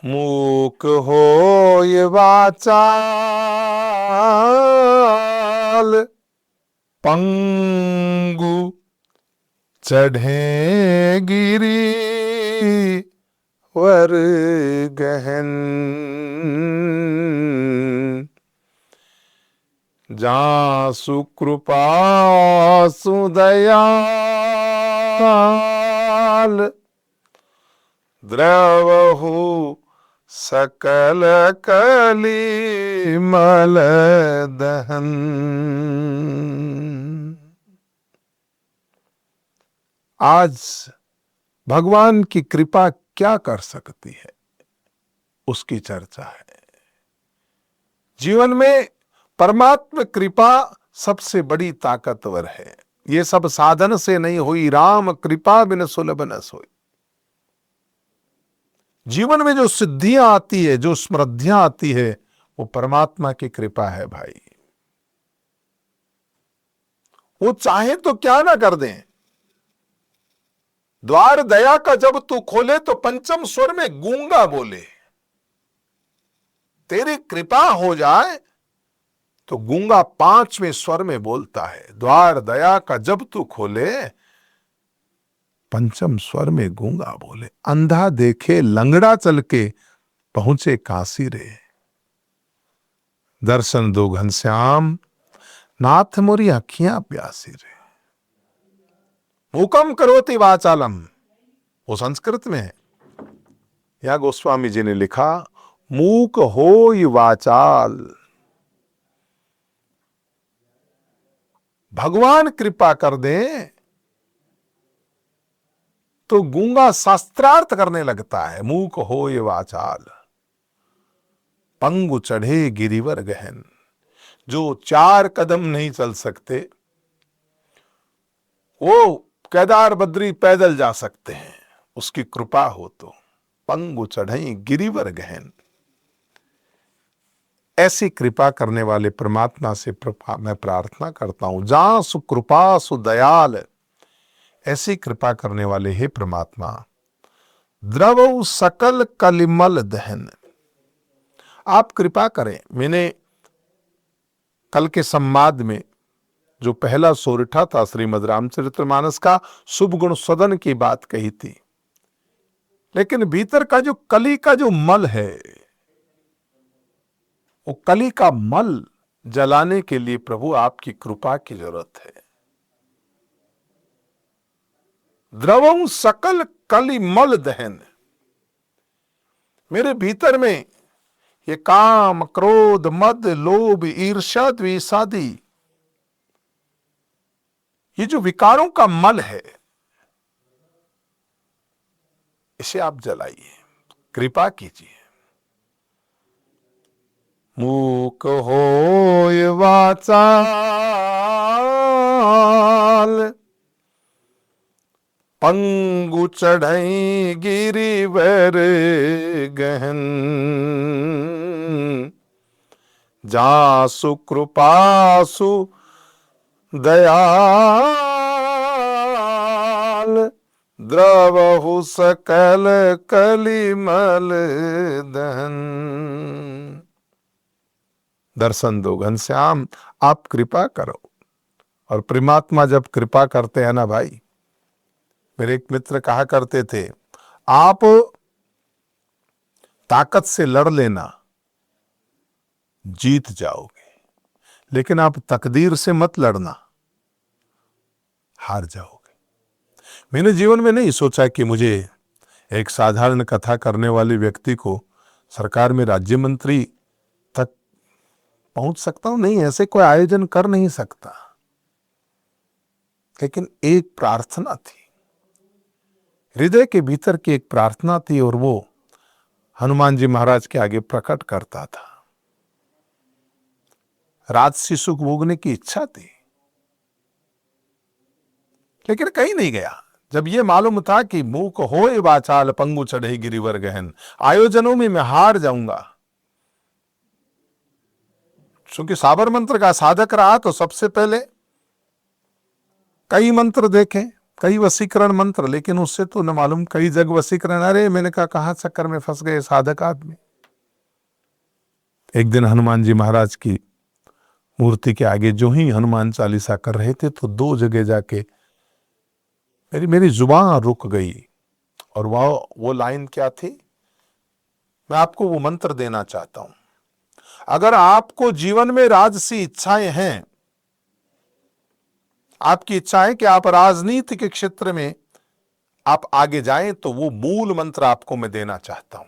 मूक होय वाचाल, पंगु चढ़े गिरी वर गहन। जासु कृपा सुदयाल, द्रवहु सकल कली मल दहन। आज भगवान की कृपा क्या कर सकती है, उसकी चर्चा है। जीवन में परमात्मा कृपा सबसे बड़ी ताकतवर है। ये सब साधन से नहीं हुई, राम कृपा बिन सुलभ न सोई। जीवन में जो सिद्धियां आती है, जो समृद्धियां आती है, वो परमात्मा की कृपा है भाई। वो चाहे तो क्या ना कर दें। द्वार दया का जब तू खोले तो पंचम स्वर में गूंगा बोले। तेरी कृपा हो जाए तो गूंगा पांचवें स्वर में बोलता है। द्वार दया का जब तू खोले, पंचम स्वर में गूंगा बोले। अंधा देखे लंगड़ा चल के पहुंचे काशी रे। दर्शन दो घनश्याम, नाथ मोरी अखियां प्यासी रे। मूकम करोति वाचालम, वो संस्कृत में है। या गोस्वामी जी ने लिखा, मूक होय वाचाल। भगवान कृपा कर दे तो गूंगा शास्त्रार्थ करने लगता है। मूक होय वाचाल, पंगु चढ़े गिरिवर गहन। जो 4 कदम नहीं चल सकते, वो केदार बद्री पैदल जा सकते हैं, उसकी कृपा हो तो। पंगु चढ़ई गिरिवर गहन। ऐसी कृपा करने वाले परमात्मा से मैं प्रार्थना करता हूं। जहां सुकृपा सुदयाल, ऐसी कृपा करने वाले हे परमात्मा, द्रवौ सकल कलिमल दहन। आप कृपा करें। मैंने कल के संवाद में जो पहला सोरठा था श्रीमद् रामचरितमानस का, शुभ गुण सदन की बात कही थी। लेकिन भीतर का जो कली का जो मल है, वो कली का मल जलाने के लिए प्रभु आपकी कृपा की जरूरत है। द्रवं सकल कली मल दहन। मेरे भीतर में ये काम, क्रोध, मद, लोभ, ईर्ष्या, द्वेषादि, ये जो विकारों का मल है, इसे आप जलाइए, कृपा कीजिए। मूक होय वाचाल, पंगु चढ़ई गिरिवर गहन। जासु कृपासु दयाल, द्रवहु सकल कलिमल दहन। दर्शन दो घनश्याम, आप कृपा करो। और परमात्मा जब कृपा करते हैं ना भाई, मेरे एक मित्र कहा करते थे, आप ताकत से लड़ लेना, जीत जाओगे, लेकिन आप तकदीर से मत लड़ना, हार जाओगे। मैंने जीवन में नहीं सोचा कि मुझे एक साधारण कथा करने वाले व्यक्ति को सरकार में राज्य मंत्री तक पहुंच सकता हूं। नहीं, ऐसे कोई आयोजन कर नहीं सकता। लेकिन एक प्रार्थना थी, हृदय के भीतर की एक प्रार्थना थी, और वो हनुमान जी महाराज के आगे प्रकट करता था। राजसी सुख भोगने की इच्छा थी, लेकिन कहीं नहीं गया। जब ये मालूम था कि मूक होय वाचाल, पंगु चढ़े गिरिवर गहन, आयोजनों में मैं हार जाऊंगा। क्योंकि साबर मंत्र का साधक रहा तो सबसे पहले कई मंत्र देखे, कई वशीकरण मंत्र, लेकिन उससे तो न मालूम कई जग वशीकरण। अरे मैंने कहा कहां चक्कर में फंस गए साधक आदमी। एक दिन हनुमान जी महाराज की मूर्ति के आगे जो ही हनुमान चालीसा कर रहे थे तो दो जगह जाके मेरी जुबान रुक गई। और वो लाइन क्या थी, मैं आपको वो मंत्र देना चाहता हूं। अगर आपको जीवन में राजसी इच्छाएं हैं, आपकी इच्छा है कि आप राजनीति के क्षेत्र में आप आगे जाएं, तो वो मूल मंत्र आपको मैं देना चाहता हूं।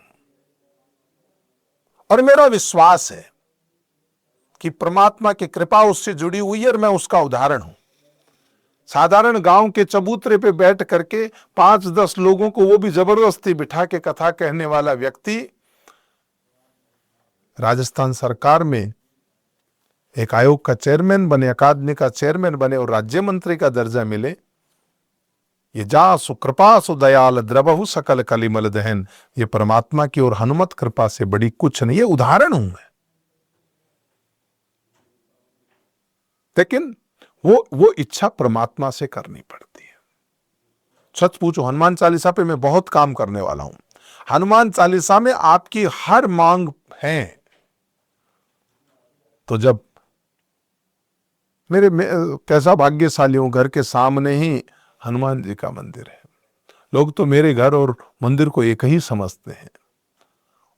और मेरा विश्वास है कि परमात्मा की कृपा उससे जुड़ी हुई है और मैं उसका उदाहरण हूं। साधारण गांव के चबूतरे पे बैठ करके 5-10 लोगों को, वो भी जबरदस्ती बिठा के कथा कहने वाला व्यक्ति राजस्थान सरकार में एक आयोग का चेयरमैन बने, अकादमी का चेयरमैन बने और राज्य मंत्री का दर्जा मिले। ये जा सुकृपा सुदयाल द्रवहु सकल कलिमल दहन, ये परमात्मा की और हनुमत कृपा से बड़ी कुछ नहीं, ये उदाहरण हूं मैं। लेकिन वो इच्छा परमात्मा से करनी पड़ती है। सच पूछो, हनुमान चालीसा पे मैं बहुत काम करने वाला हूं। हनुमान चालीसा में आपकी हर मांग है। तो जब कैसा भाग्यशाली हूं, घर के सामने ही हनुमान जी का मंदिर है। लोग तो मेरे घर और मंदिर को एक ही समझते हैं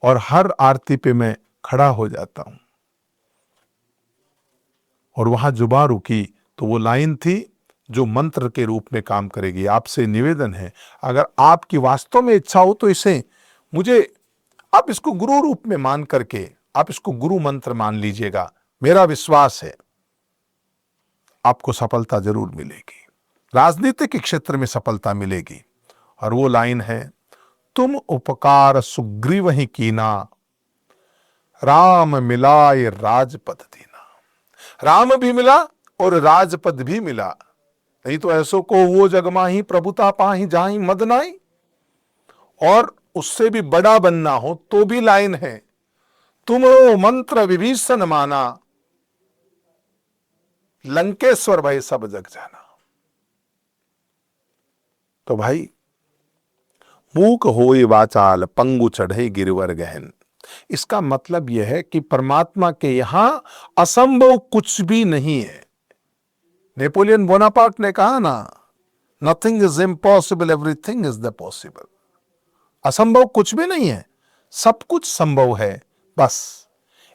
और हर आरती पे मैं खड़ा हो जाता हूं। और वहां जुबा रुकी तो वो लाइन थी जो मंत्र के रूप में काम करेगी। आपसे निवेदन है, अगर आपकी वास्तव में इच्छा हो तो इसे आप इसको गुरु रूप में मान करके आप इसको गुरु मंत्र मान लीजिएगा। मेरा विश्वास है आपको सफलता जरूर मिलेगी, राजनीति के क्षेत्र में सफलता मिलेगी। और वो लाइन है, तुम उपकार सुग्रीव ही कीना, राम मिलाए राजपद दीना। राम भी मिला और राजपद भी मिला। नहीं तो ऐसो को वो जगमा ही प्रभुता पाही जाही मद नाई। और उससे भी बड़ा बनना हो तो भी लाइन है, तुमरो मंत्र विभीषण माना, लंकेश्वर भाई सब जग जाना। तो भाई, मूक होए वाचाल पंगु चढ़े गिरवर गहन। इसका मतलब यह है कि परमात्मा के यहां असंभव कुछ भी नहीं है। नेपोलियन बोनापार्ट ने कहा ना, nothing is impossible, everything is the possible. असंभव कुछ भी नहीं है, सब कुछ संभव है। बस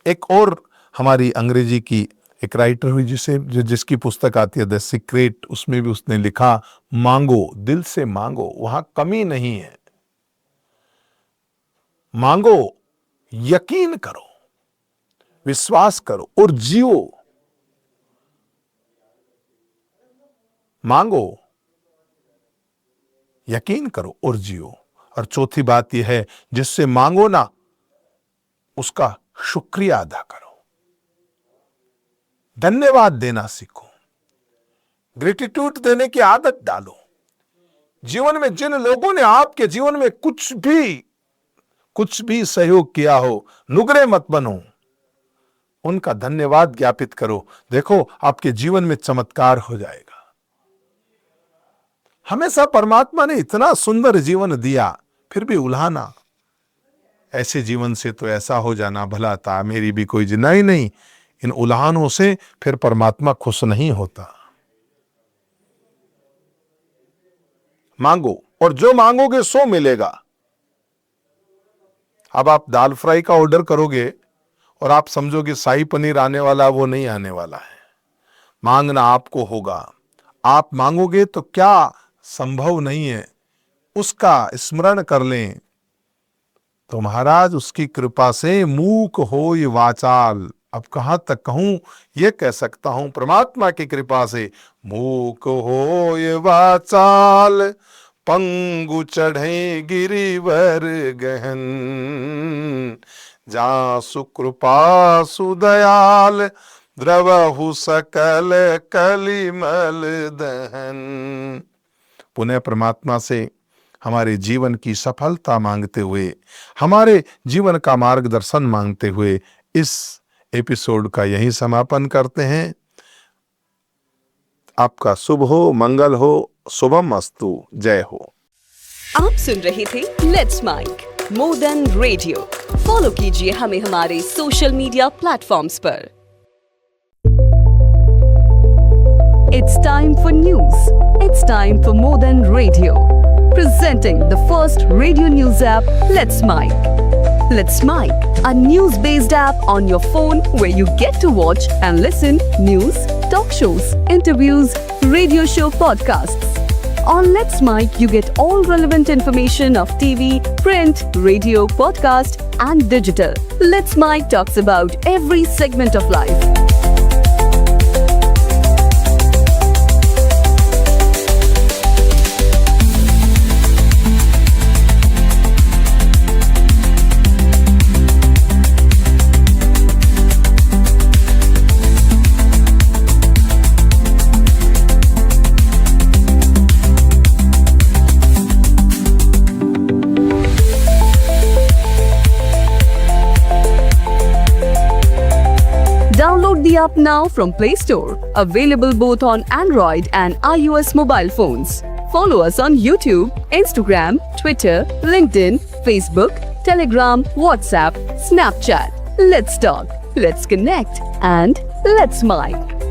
एक और हमारी अंग्रेजी की एक राइटर हुई जिसकी पुस्तक आती है द सीक्रेट, उसमें भी उसने लिखा, मांगो, दिल से मांगो, वहां कमी नहीं है। मांगो, यकीन करो, विश्वास करो और जियो। मांगो, यकीन करो और जियो। और चौथी बात यह है, जिससे मांगो ना उसका शुक्रिया अदा करो, धन्यवाद देना सीखो, ग्रेटिट्यूड देने की आदत डालो। जीवन में जिन लोगों ने आपके जीवन में कुछ भी सहयोग किया हो, नुगरे मत बनो, उनका धन्यवाद ज्ञापित करो। देखो आपके जीवन में चमत्कार हो जाएगा। हमेशा परमात्मा ने इतना सुंदर जीवन दिया, फिर भी उल्हाना, ऐसे जीवन से तो ऐसा हो जाना भला था, मेरी भी कोई जिन्ना ही नहीं। इन उल्हानों से फिर परमात्मा खुश नहीं होता। मांगो और जो मांगोगे सो मिलेगा। अब आप दाल फ्राई का ऑर्डर करोगे और आप समझोगे शाही पनीर आने वाला, वो नहीं आने वाला है। मांगना आपको होगा। आप मांगोगे तो क्या संभव नहीं है, उसका स्मरण कर लें तो महाराज उसकी कृपा से मूक हो ये वाचाल। अब कहां तक कहूं, ये कह सकता हूं परमात्मा की कृपा से, मूक हो ये वाचाल पंगु चढ़े गिरिवर गहन, जा सुकृपा सुदयाल द्रवहु सकल कलिमल दहन। पुनः परमात्मा से हमारे जीवन की सफलता मांगते हुए, हमारे जीवन का मार्गदर्शन मांगते हुए इस एपिसोड का यही समापन करते हैं। आपका शुभ हो, मंगल हो। शुभम अस्तु। जय हो। आप सुन रहे थे let's mike more than radio. Follow कीजिए हमें हमारे सोशल मीडिया प्लेटफॉर्म्स पर। It's time for news. It's time for more than radio. Presenting the first radio news app, Let's Mic. Let's Mic, a news-based app on your phone where you get to watch and listen news, talk shows, interviews, radio show podcasts. On Let's Mic, you get all relevant information of TV, print, radio, podcast, and digital. Let's Mic talks about every segment of life. Download the app now from Play Store. Available both on Android and iOS mobile phones. Follow us on YouTube, Instagram, Twitter, LinkedIn, Facebook, Telegram, WhatsApp, Snapchat. Let's talk, let's connect, and let's mic.